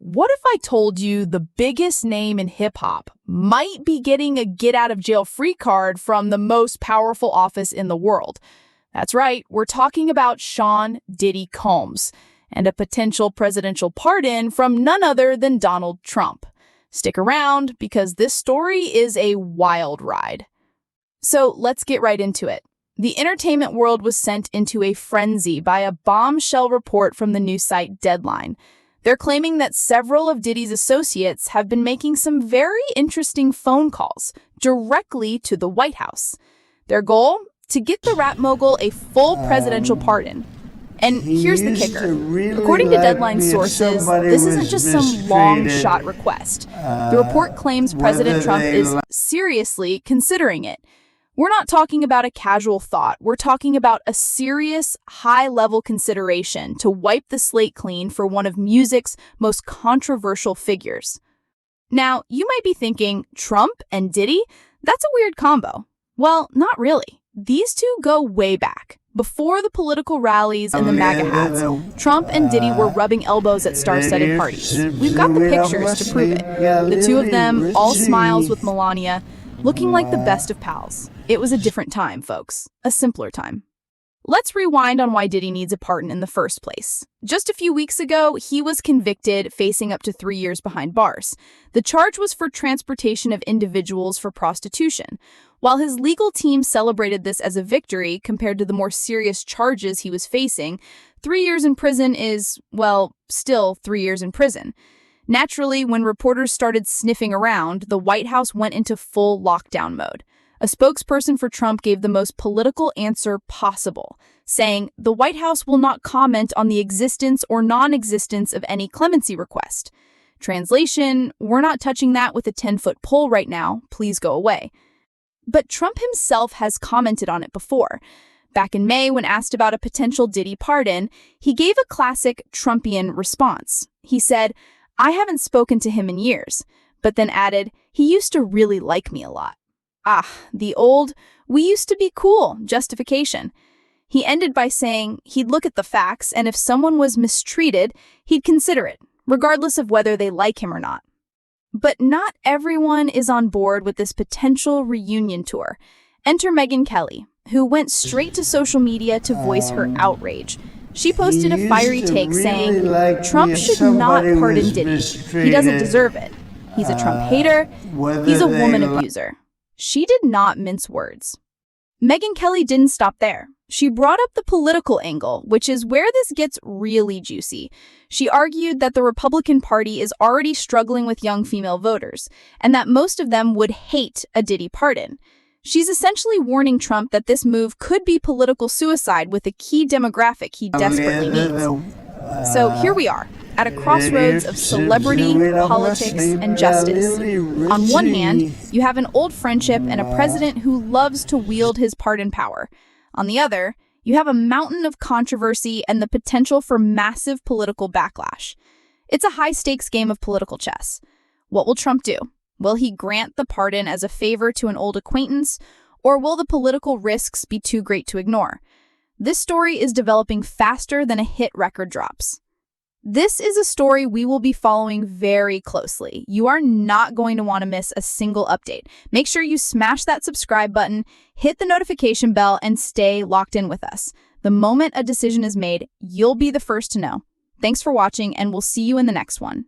What if I told you the biggest name in hip-hop might be getting a get-out-of-jail-free card from the most powerful office in the world? That's right, we're talking about Sean Diddy Combs and a potential presidential pardon from none other than Donald Trump. Stick around because this story is a wild ride. So let's get right into it. The entertainment world was sent into a frenzy by a bombshell report from the news site Deadline. They're claiming that several of Diddy's associates have been making some very interesting phone calls directly to the White House. Their goal? To get the rap mogul a full presidential pardon. And here's the kicker. According to Deadline sources, this isn't just some long-shot request. The report claims President Trump is seriously considering it. We're not talking about a casual thought. We're talking about a serious, high-level consideration to wipe the slate clean for one of music's most controversial figures. Now, you might be thinking, Trump and Diddy? That's a weird combo. Well, not really. These two go way back. Before the political rallies and the MAGA hats, Trump and Diddy were rubbing elbows at star-studded parties. We've got the pictures to prove it. The two of them, all smiles with Melania, looking like the best of pals. It was a different time, folks. A simpler time. Let's rewind on why Diddy needs a pardon in the first place. Just a few weeks ago, he was convicted, facing up to 3 years behind bars. The charge was for transportation of individuals for prostitution. While his legal team celebrated this as a victory compared to the more serious charges he was facing, 3 years in prison is, well, still 3 years in prison. Naturally, when reporters started sniffing around, the White House went into full lockdown mode. A spokesperson for Trump gave the most political answer possible, saying, "The White House will not comment on the existence or non-existence of any clemency request." Translation, "We're not touching that with a 10-foot pole right now. Please go away." But Trump himself has commented on it before. Back in May, when asked about a potential Diddy pardon, he gave a classic Trumpian response. He said, "I haven't spoken to him in years," but then added, "He used to really like me a lot." The old, "we used to be cool" justification. He ended by saying he'd look at the facts, and if someone was mistreated, he'd consider it, regardless of whether they like him or not. But not everyone is on board with this potential reunion tour. Enter Megyn Kelly, who went straight to social media to voice her outrage. She posted a fiery take saying, "Trump should not pardon Diddy. He doesn't deserve it. He's a Trump hater. He's a woman abuser." She did not mince words. Megyn Kelly didn't stop there. She brought up the political angle, which is where this gets really juicy. She argued that the Republican Party is already struggling with young female voters, and that most of them would hate a Diddy pardon. She's essentially warning Trump that this move could be political suicide with a key demographic he desperately needs. So here we are, at a crossroads of celebrity, politics, and justice. On one hand, you have an old friendship and a president who loves to wield his pardon power. On the other, you have a mountain of controversy and the potential for massive political backlash. It's a high-stakes game of political chess. What will Trump do? Will he grant the pardon as a favor to an old acquaintance, or will the political risks be too great to ignore? This story is developing faster than a hit record drops. This is a story we will be following very closely. You are not going to want to miss a single update. Make sure you smash that subscribe button, hit the notification bell, and stay locked in with us. The moment a decision is made, you'll be the first to know. Thanks for watching, and we'll see you in the next one.